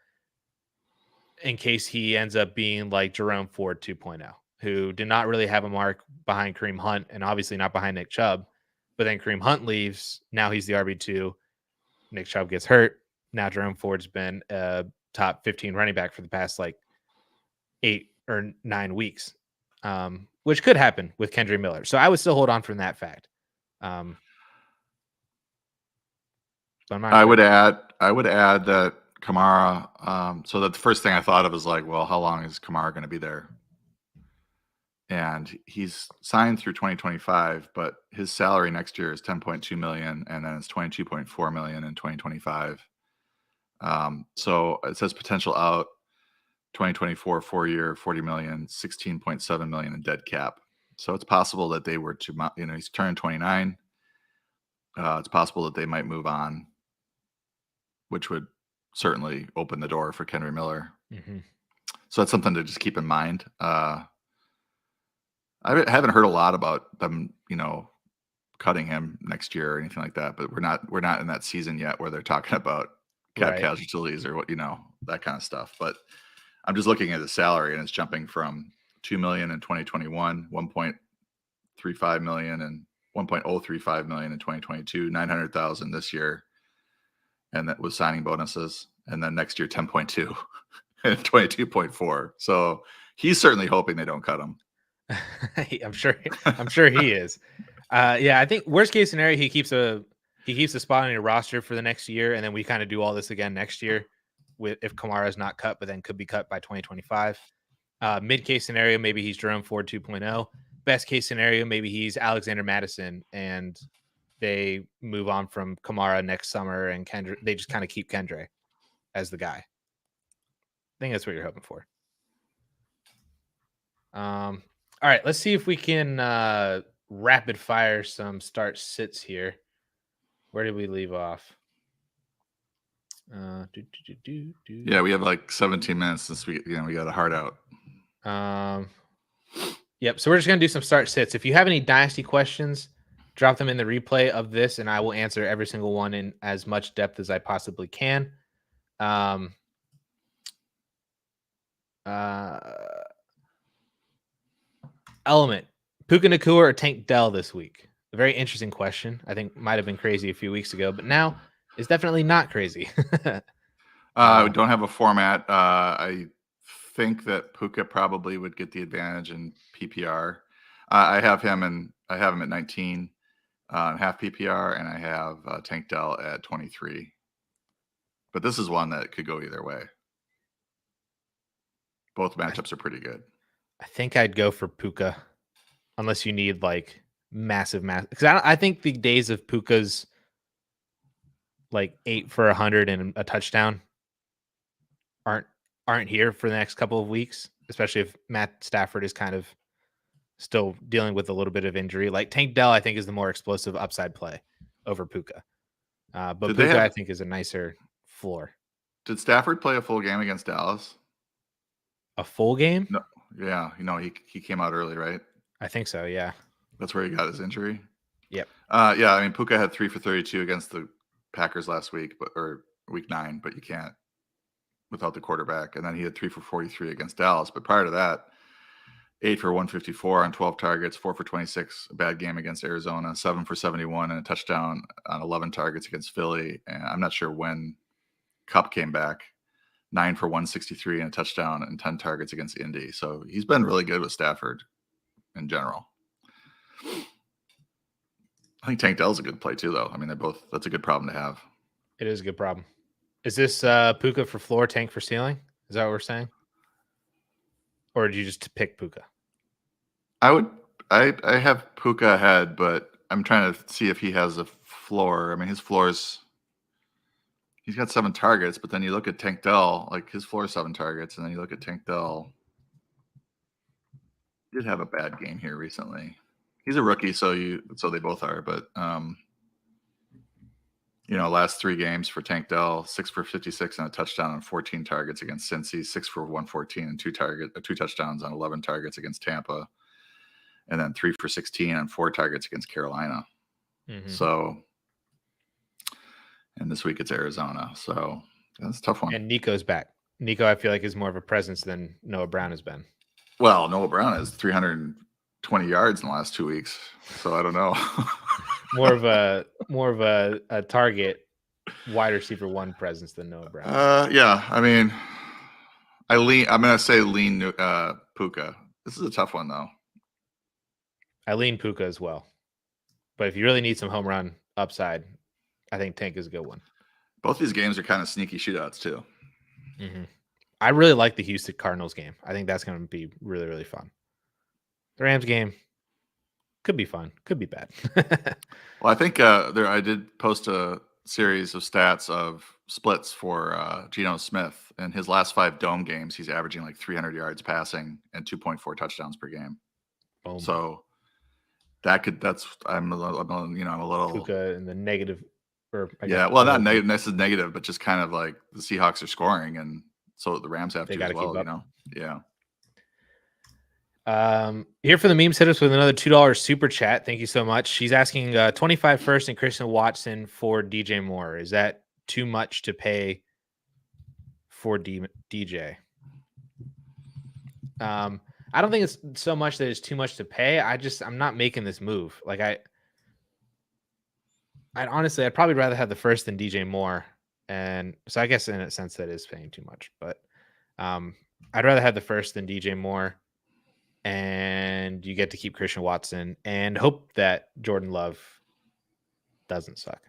in case he ends up being like Jerome Ford 2.0. Who did not really have a mark behind Kareem Hunt and obviously not behind Nick Chubb. But then Kareem Hunt leaves. Now he's the RB2. Nick Chubb gets hurt. Now Jerome Ford's been a top 15 running back for the past like 8 or 9 weeks, which could happen with Kendre Miller. So I would still hold on from that fact. I would add that Kamara. So that the first thing I thought of is like, well, how long is Kamara going to be there? And he's signed through 2025, but his salary next year is $10.2 million, and then it's $22.4 million in 2025. So it says potential out 2024 4-year $40 million, $16.7 million in dead cap. So it's possible that they were to, he's turned 29. It's possible that they might move on, which would certainly open the door for Kendre Miller. Mm-hmm. So that's something to just keep in mind. I haven't heard a lot about them, cutting him next year or anything like that. But we're not in that season yet where they're talking about cap casualties or what that kind of stuff. But I'm just looking at the salary, and it's jumping from $2 million in 2021, $1.35 million, and $1.035 million in 2022, $900,000 this year, and that was signing bonuses. And then next year, 10.2 and 22.4. So he's certainly hoping they don't cut him. I'm sure he is. I think worst case scenario, he keeps a spot on your roster for the next year, and then we kind of do all this again next year if Kamara is not cut, but then could be cut by 2025. Mid case scenario, maybe he's Jerome Ford 2.0. Best case scenario, maybe he's Alexander Mattison, and they move on from Kamara next summer, and Kendre, they just kind of keep Kendre as the guy. I think that's what you're hoping for. All right, let's see if we can rapid fire some start sits here. Where did we leave off? Yeah, we have like 17 minutes since we got a hard out. Yep. So we're just gonna do some start sits. If you have any Dynasty questions, drop them in the replay of this, and I will answer every single one in as much depth as I possibly can. Element, Puka Nacua or Tank Dell this week? A very interesting question. I think might have been crazy a few weeks ago, but now it's definitely not crazy. We don't have a format. I think that Puka probably would get the advantage in PPR. I have him at 19, half PPR, and I have Tank Dell at 23. But this is one that could go either way. Both matchups are pretty good. I think I'd go for Puka, unless you need like massive. Because I think the days of Puka's like 8 for 100 and a touchdown aren't here for the next couple of weeks, especially if Matt Stafford is kind of still dealing with a little bit of injury. Like Tank Dell, I think is the more explosive upside play over Puka. But Puka, I think, is a nicer floor. Did Stafford play a full game against Dallas? A full game? No. Yeah, he came out early, right? I think so. Yeah. That's where he got his injury. Yep. Yeah, I mean Puka had 3 for 32 against the Packers last week, or week 9, but you can't without the quarterback. And then he had 3 for 43 against Dallas. But prior to that, 8 for 154 on 12 targets, 4 for 26, a bad game against Arizona, 7 for 71 and a touchdown on 11 targets against Philly. And I'm not sure when Kupp came back. 9 for 163 and a touchdown and 10 targets against Indy. So he's been really good with Stafford in general. I think Tank Dell's a good play too, though. I mean, that's a good problem to have. It is a good problem. Is this Puka for floor, Tank for ceiling? Is that what we're saying? Or did you just pick Puka? I have Puka ahead, but I'm trying to see if he has a floor. I mean, his floor is, he's got 7 targets, but then you look at Tank Dell, like his floor is 7 targets, and then you look at Tank Dell. He did have a bad game here recently. He's a rookie, so they both are, but last 3 games for Tank Dell, 6 for 56 and a touchdown on 14 targets against Cincy, 6 for 114 and 2 touchdowns on 11 targets against Tampa, and then 3 for 16 on 4 targets against Carolina. Mm-hmm. So, and this week it's Arizona, so that's a tough one. And Nico's back. Nico, I feel like, is more of a presence than Noah Brown has been. Well, Noah Brown has 320 yards in the last 2 weeks, so I don't know. more of a target wide receiver 1 presence than Noah Brown. Yeah, I mean, I'm gonna say lean Puka. This is a tough one though. I lean Puka as well, but if you really need some home run upside, I think Tank is a good one. Both these games are kind of sneaky shootouts too. Mm-hmm. I really like the Houston Cardinals game. I think that's going to be really, really fun. The Rams game could be fun, could be bad. Well, I think I did post a series of stats of splits for Geno Smith. In his last 5 dome games, he's averaging like 300 yards passing and 2.4 touchdowns per game. Boom. So I'm a little Puka in the negative. Not negative. This is negative, but just kind of like the Seahawks are scoring, and so the Rams have to as well. Yeah. Here for the memes, hit us with another $2 super chat. Thank you so much. She's asking 25 first and Christian Watson for DJ Moore. Is that too much to pay for DJ? I don't think it's so much that it's too much to pay. I'm not making this move. Like I'd probably rather have the first than DJ Moore. And so I guess in a sense that is paying too much, but I'd rather have the first than DJ Moore. And you get to keep Christian Watson and hope that Jordan Love doesn't suck.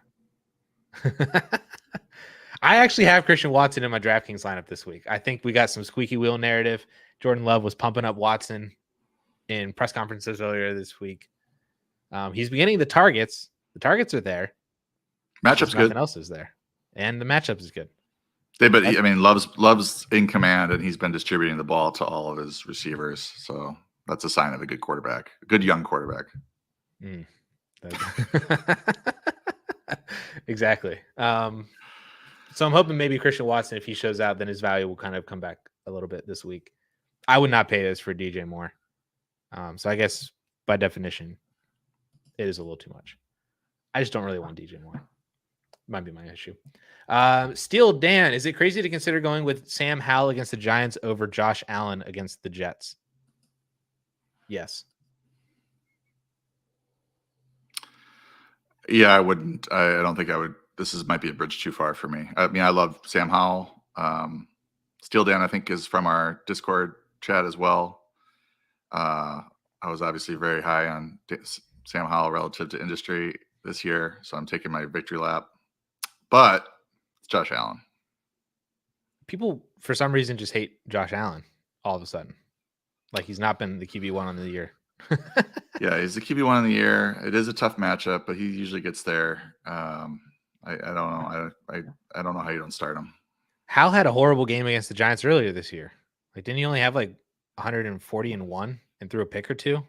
I actually have Christian Watson in my DraftKings lineup this week. I think we got some squeaky wheel narrative. Jordan Love was pumping up Watson in press conferences earlier this week. He's beginning the targets. The targets are there. Matchup's good. Nothing else is there. And the matchup is good. Love's in command, and he's been distributing the ball to all of his receivers. So that's a sign of a good quarterback, a good young quarterback. Exactly. So I'm hoping maybe Christian Watson, if he shows out, then his value will kind of come back a little bit this week. I would not pay this for DJ Moore. So I guess by definition, it is a little too much. I just don't really want DJ Moore. Might be my issue. Steel Dan, is it crazy to consider going with Sam Howell against the Giants over Josh Allen against the Jets? Yes. Yeah, I wouldn't. I don't think I would. Might be a bridge too far for me. I mean, I love Sam Howell. Steel Dan, I think, is from our Discord chat as well. I was obviously very high on Sam Howell relative to industry this year, so I'm taking my victory lap. But it's Josh Allen. People, for some reason, just hate Josh Allen all of a sudden. Like he's not been the QB1 on the year. Yeah, he's the QB1 of the year. It is a tough matchup, but he usually gets there. I don't know. I don't know how you don't start him. Hal had a horrible game against the Giants earlier this year. Like, didn't he only have like 140-1 and threw a pick or two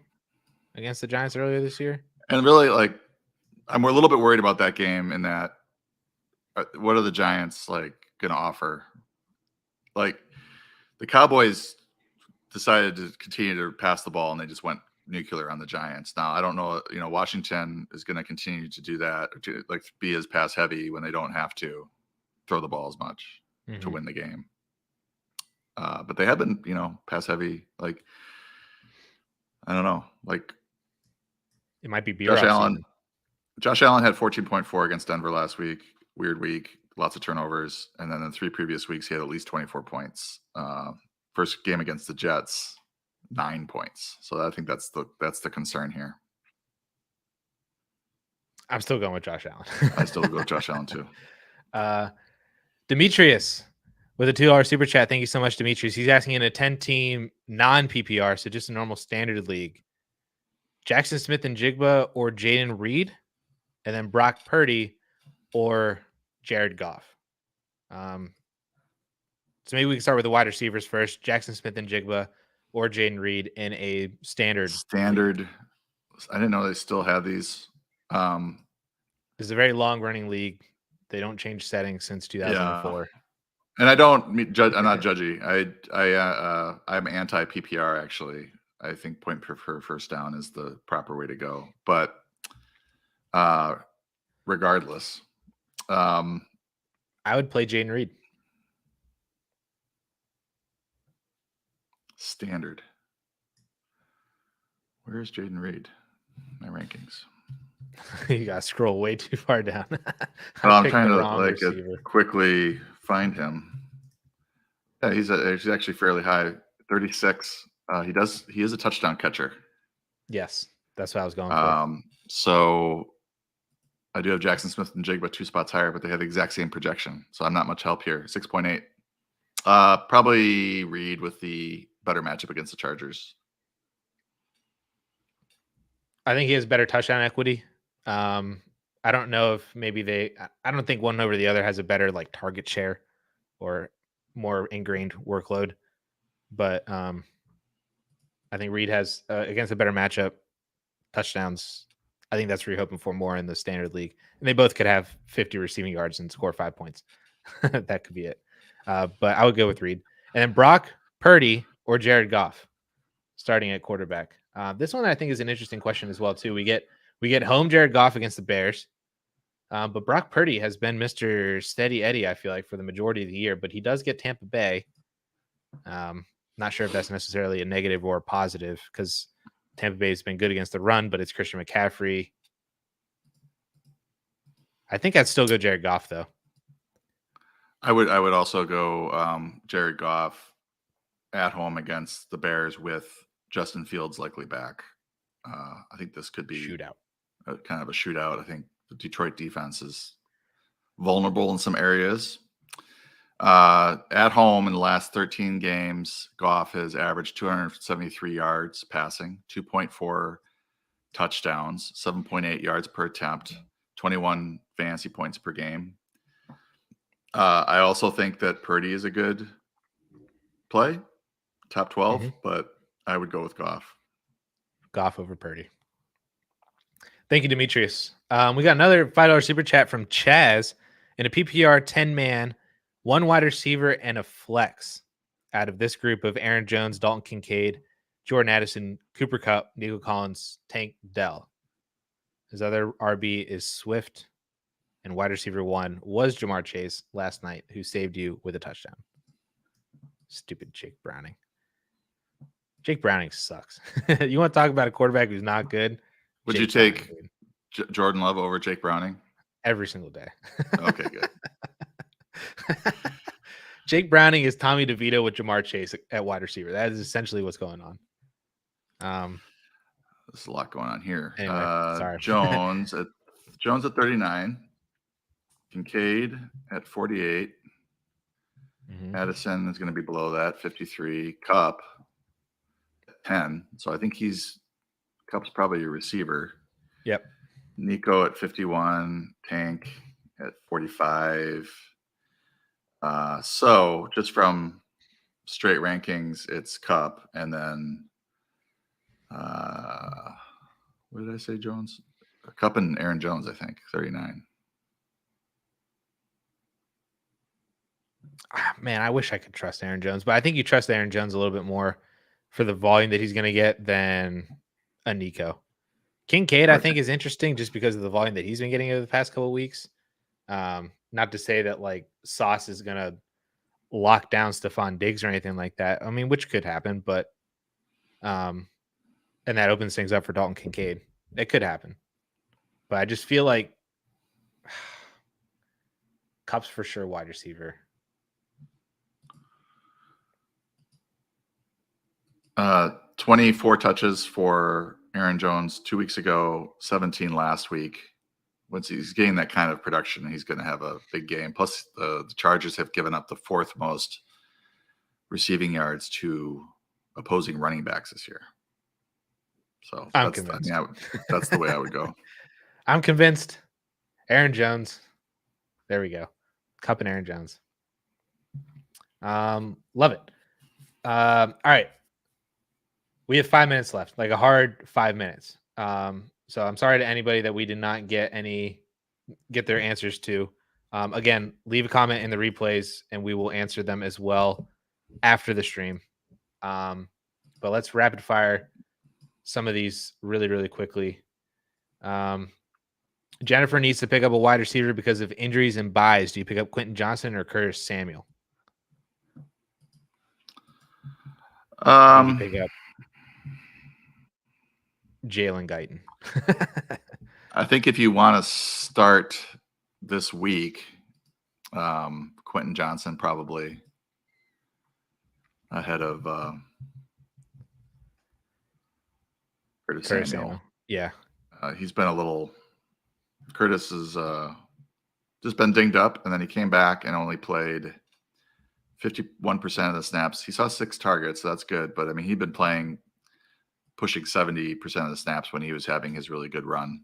against the Giants earlier this year? And really, like, I'm a little bit worried about that game in that what are the Giants like going to offer? Like, the Cowboys decided to continue to pass the ball and they just went nuclear on the Giants. Now, I don't know, Washington is going to continue to do that, to like be as pass heavy when they don't have to throw the ball as much to win the game. But they have been, pass heavy. Like, I don't know, like it might be Josh Allen. Josh Allen had 14.4 against Denver last week. Weird week, lots of turnovers, and then in 3 previous weeks he had at least 24 points. First game against the Jets, 9 points. So I think that's the concern here. I'm still going with Josh Allen. I still go with Josh Allen too. Demetrius with a $2 super chat. Thank you so much, Demetrius. He's asking in a 10-team non-PPR, so just a normal standard league, Jackson Smith and Jigba or Jaden Reed, and then Brock Purdy or Jared Goff. So maybe we can start with the wide receivers first. Jackson Smith and Jigba or Jaden Reed in a standard. League. I didn't know they still had these. This is a very long running league. They don't change settings since 2004. Yeah. And I don't judge. I'm not judgy. I'm anti PPR actually. I think point per first down is the proper way to go. But regardless, I would play Jaden Reed. Standard. Where's Jaden Reed? My rankings. You gotta scroll way too far down. I'm trying to quickly find him. Yeah, he's actually fairly high, 36. He is a touchdown catcher. Yes, that's what I was going for. So I do have Jackson Smith and Jigba 2 spots higher, but they have the exact same projection. So I'm not much help here. 6.8. Probably Reed with the better matchup against the Chargers. I think he has better touchdown equity. I don't know if maybe I don't think one over the other has a better like target share or more ingrained workload, but I think Reed has against a better matchup touchdowns. I think that's what you're hoping for more in the standard league, and they both could have 50 receiving yards and score 5 points. That could be it. But I would go with Reed, and then Brock Purdy or Jared Goff starting at quarterback. This one I think is an interesting question as well too. We get home Jared Goff against the Bears, but Brock Purdy has been Mr. Steady Eddie, I feel like, for the majority of the year, but he does get Tampa Bay. Not sure if that's necessarily a negative or a positive because Tampa Bay has been good against the run, but it's Christian McCaffrey. I think I'd still go Jared Goff though. I would also go Jared Goff at home against the Bears with Justin Fields likely back. I think this could be shootout. Kind of a shootout. I think the Detroit defense is vulnerable in some areas. At home in the last 13 games, Goff has averaged 273 yards passing, 2.4 touchdowns, 7.8 yards per attempt, 21 fantasy points per game. I also think that Purdy is a good play, top 12, but I would go with Goff. Goff over Purdy. Thank you, Demetrius. We got another $5 super chat from Chaz in a PPR 10-man, 1 wide receiver and a flex out of this group of Aaron Jones, Dalton Kincaid, Jordan Addison, Cooper Kupp, Nico Collins, Tank Dell. His other RB is Swift, and wide receiver 1 was Jamar Chase last night, who saved you with a touchdown. Stupid Jake Browning. Jake Browning sucks. You want to talk about a quarterback who's not good? Would you take Jordan Love over Jake Browning? Every single day. Okay, good. Jake Browning is Tommy DeVito with Jamar Chase at wide receiver. That is essentially what's going on. There's a lot going on here. Anyway, sorry. Jones at 39. Kincaid at 48. Mm-hmm. Addison is going to be below that, 53. Cup at 10. So I think Cup's probably a receiver. Yep. Nico at 51. Tank at 45. So just from straight rankings, it's Cup, and then what did I say, Jones? Cup and Aaron Jones, I think, 39. Man, I wish I could trust Aaron Jones, but I think you trust Aaron Jones a little bit more for the volume that he's going to get than a Nico. Kincaid, I think, is interesting just because of the volume that he's been getting over the past couple of weeks. Not to say that like Sauce is going to lock down Stephon Diggs or anything like that. I mean, which could happen, but and that opens things up for Dalton Kincaid. It could happen, but I just feel like Cup's for sure wide receiver. 24 touches for Aaron Jones 2 weeks ago, 17 last week. Once he's getting that kind of production, he's going to have a big game. Plus, the Chargers have given up the 4th most receiving yards to opposing running backs this year. So I'm convinced. That's the way I would go. I'm convinced. Aaron Jones. There we go. Cup and Aaron Jones. Love it. All right. We have 5 minutes left, like a hard 5 minutes. So I'm sorry to anybody that we did not get their answers to. Again, leave a comment in the replays and we will answer them as well after the stream. But let's rapid fire some of these really, really quickly. Jennifer needs to pick up a wide receiver because of injuries and buys. Do you pick up Quentin Johnson or Curtis Samuel? You pick up Jalen Guyton. I think if you want to start this week, Quentin Johnson probably ahead of Curtis Samuel. Yeah. He's been a little – Curtis has just been dinged up, and then he came back and only played 51% of the snaps. He saw 6 targets, so that's good. But, I mean, he'd been playing – pushing 70% of the snaps when he was having his really good run.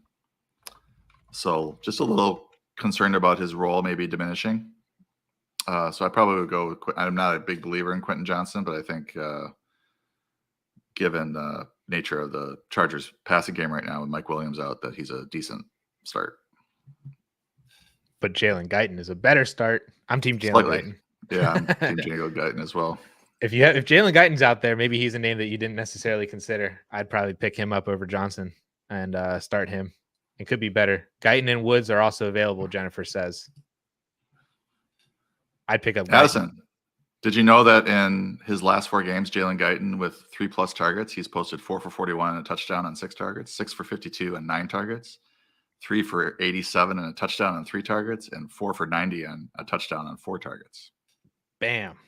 So just a little concerned about his role maybe diminishing. So I probably would go with I'm not a big believer in Quentin Johnson, but I think given the nature of the Chargers passing game right now with Mike Williams out, that he's a decent start. But Jalen Guyton is a better start. I'm team Jalen Guyton. Yeah, I'm team Jalen Guyton as well. If Jalen Guyton's out there, maybe he's a name that you didn't necessarily consider. I'd probably pick him up over Johnson and start him. It could be better. Guyton and Woods are also available, Jennifer says. I'd pick up Addison. Guyton. Did you know that in his last 4 games, Jalen Guyton with 3+ targets, he's posted 4 for 41 and a touchdown on 6 targets, 6 for 52 and 9 targets, 3 for 87 and a touchdown on 3 targets, and 4 for 90 and a touchdown on 4 targets. Bam.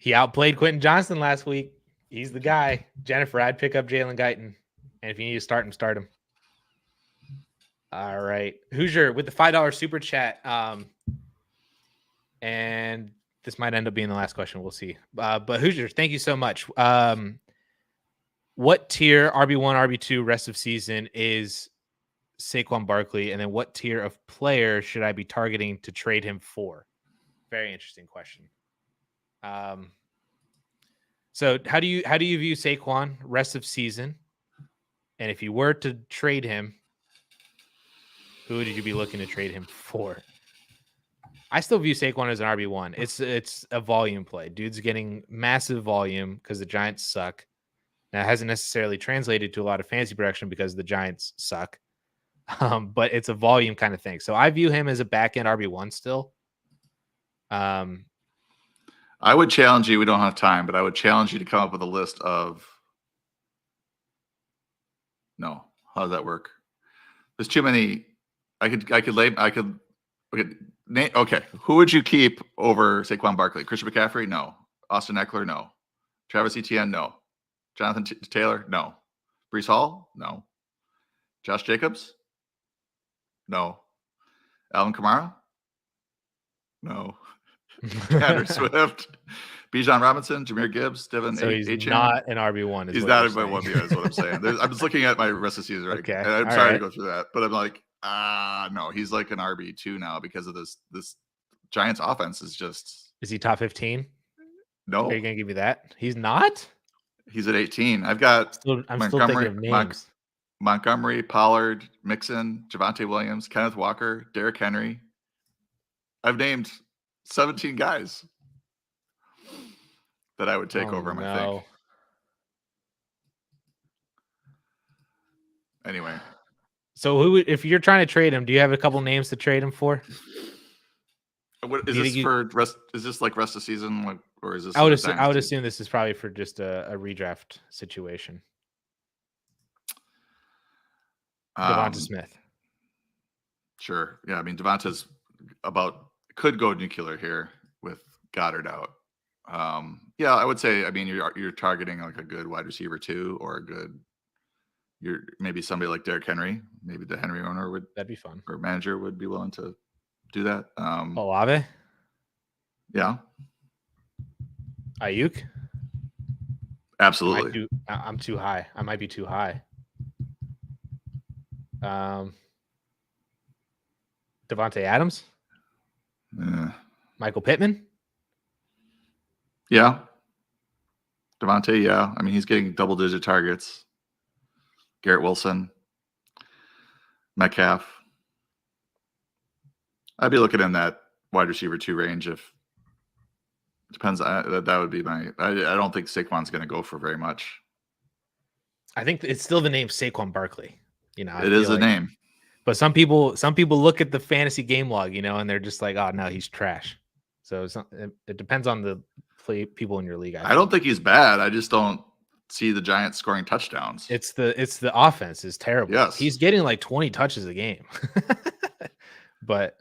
He outplayed Quentin Johnson last week. He's the guy. Jennifer, I'd pick up Jalen Guyton. And if you need to start him, start him. All right. Hoosier with the $5 super chat. And this might end up being the last question. We'll see. But Hoosier, thank you so much. What tier, RB1, RB2, rest of season is Saquon Barkley? And then what tier of player should I be targeting to trade him for? Very interesting question. So how do you view Saquon rest of season? And if you were to trade him, who would you be looking to trade him for? I still view Saquon as an RB1. It's a volume play. Dude's getting massive volume because the Giants suck. Now, it hasn't necessarily translated to a lot of fantasy production because the Giants suck. But it's a volume kind of thing. So I view him as a back-end RB1 still. I would challenge you. We don't have time, but I would challenge you to come up with a list of. No, How does that work? There's too many. Okay. Who would you keep over Saquon Barkley? Christian McCaffrey? No. Austin Eckler? No. Travis Etienne? No. Jonathan Taylor? No. Breece Hall? No. Josh Jacobs? No. Alvin Kamara? No. Taylor Swift? Bijan Robinson? Jameer Gibbs? Devin So he's Achane? not an RB1. He's not an RB1, is what I'm saying. I'm just looking at my rest of the season, right? Okay. And I'm sorry to go through that, but I'm like, no, he's like an RB2 now because of this Giants offense is just. Is he top 15? No. Are you going to give me that? He's not? He's at 18. I've got I'm still thinking of names. Montgomery, Pollard, Mixon, Javonte Williams, Kenneth Walker, Derrick Henry. I've named 17 guys that I would take over him, I think. Anyway. So if you're trying to trade him, do you have a couple names to trade him for? What is this for rest? Is this like rest of season? Like, or is this? I would assume this is probably for just a redraft situation. Devonta Smith. Sure. Yeah. I mean, Devonta's could go nuclear here with Goddard out. Yeah, I would say. I mean, you're targeting like a good wide receiver too, or maybe somebody like Derrick Henry. Maybe the Henry owner that'd be fun, or manager would be willing to do that. Olave. Yeah. Ayuk. Absolutely. I'm too high. I might be too high. Devontae Adams. Michael Pittman. Yeah. Devontae, yeah. I mean, he's getting double-digit targets. Garrett Wilson. Metcalf. I'd be looking in that wide receiver 2 range if it depends. That would be I don't think Saquon's going to go for very much. I think it's still the name Saquon Barkley. It is a name. But some people look at the fantasy game log, and they're just like, oh no, he's trash. So it depends on the people in your league. I don't think he's bad. I just don't see the Giants scoring touchdowns. It's the offense is terrible. Yes. He's getting like 20 touches a game. But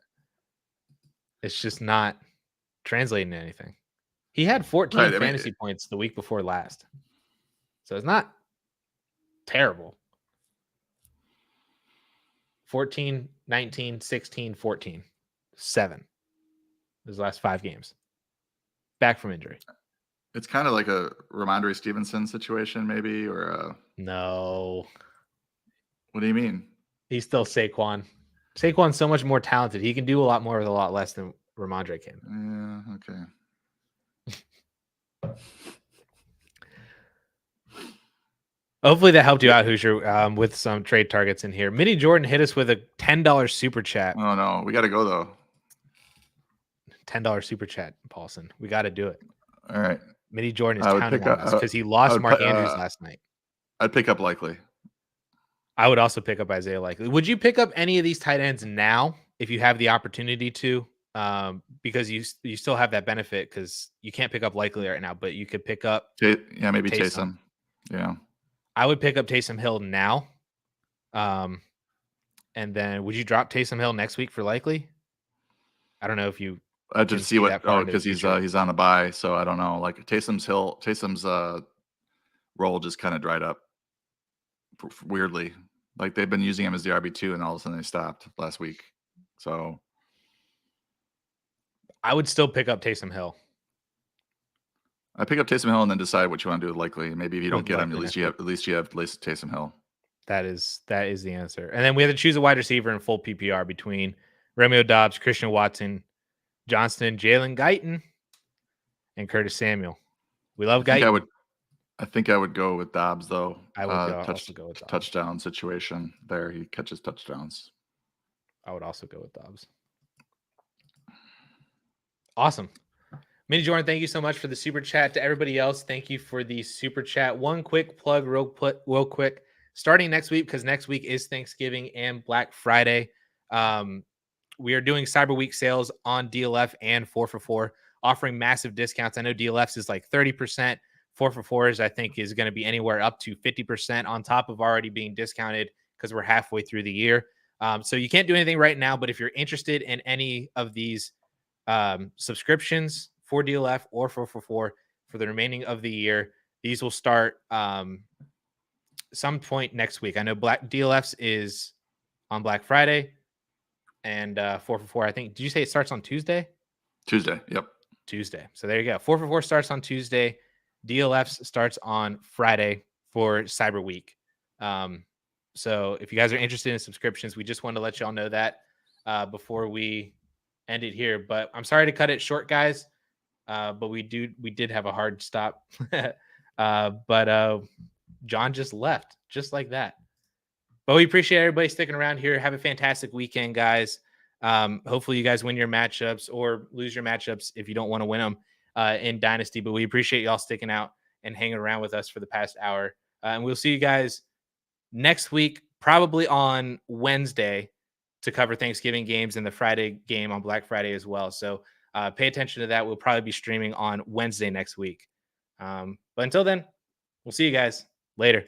it's just not translating to anything. He had 14 fantasy points the week before last. So it's not terrible. 14, 19, 16, 14, 7. His last 5 games. Back from injury. It's kind of like a Ramondre Stevenson situation, maybe, or no. What do you mean? He's still Saquon. Saquon's so much more talented. He can do a lot more with a lot less than Ramondre can. Yeah, okay. Hopefully that helped you out, Hoosier, with some trade targets in here. Minnie Jordan hit us with a $10 super chat. Oh, no. We got to go, though. $10 super chat, Paulsen. We got to do it. All right. Minnie Jordan is counting on us because he lost Mark Andrews last night. I'd pick up Likely. I would also pick up Isaiah Likely. Would you pick up any of these tight ends now if you have the opportunity to? Because you still have that benefit because you can't pick up Likely right now, but you could pick up. Maybe Taysom. Yeah. I would pick up Taysom Hill now. And then would you drop Taysom Hill next week for Likely? I don't know if you. I have to see what. Because he's on a bye, so I don't know. Like Taysom's role just kind of dried up weirdly. Like they've been using him as the RB2, and all of a sudden they stopped last week. So I would still pick up Taysom Hill. I pick up Taysom Hill and then decide what you want to do with Likely. Maybe if you don't get him, at least you have Taysom Hill. That is the answer. And then we have to choose a wide receiver in full PPR between Romeo Doubs, Christian Watson, Johnston, Jalen Guyton, and Curtis Samuel. We love Guyton. I think I would go with Dobbs, though. I would also go with Dobbs. Touchdown situation there. He catches touchdowns. I would also go with Dobbs. Awesome. Minnie Jordan, thank you so much for the super chat. To everybody else, thank you for the super chat. One quick plug, real quick. Starting next week, because next week is Thanksgiving and Black Friday. We are doing Cyber Week sales on DLF and 4for4, offering massive discounts. I know DLF's is like 30%. 4for4's, I think, is going to be anywhere up to 50% on top of already being discounted because we're halfway through the year. So you can't do anything right now, but if you're interested in any of these subscriptions for DLF or 444 for the remaining of the year, these will start some point next week. I know DLFs is on Black Friday, and 444, I think, did you say it starts on Tuesday? Tuesday, yep. Tuesday. So there you go. 444 starts on Tuesday. DLFs starts on Friday for Cyber Week. So if you guys are interested in subscriptions, we just wanted to let y'all know that before we end it here. But I'm sorry to cut it short, guys. But we did have a hard stop. But John just left just like that. But we appreciate everybody sticking around here. Have a fantastic weekend, guys. Hopefully you guys win your matchups or lose your matchups if you don't want to win them in Dynasty. But we appreciate y'all sticking out and hanging around with us for the past hour. And we'll see you guys next week, probably on Wednesday, to cover Thanksgiving games and the Friday game on Black Friday as well. So pay attention to that. We'll probably be streaming on Wednesday next week. But until then, we'll see you guys later.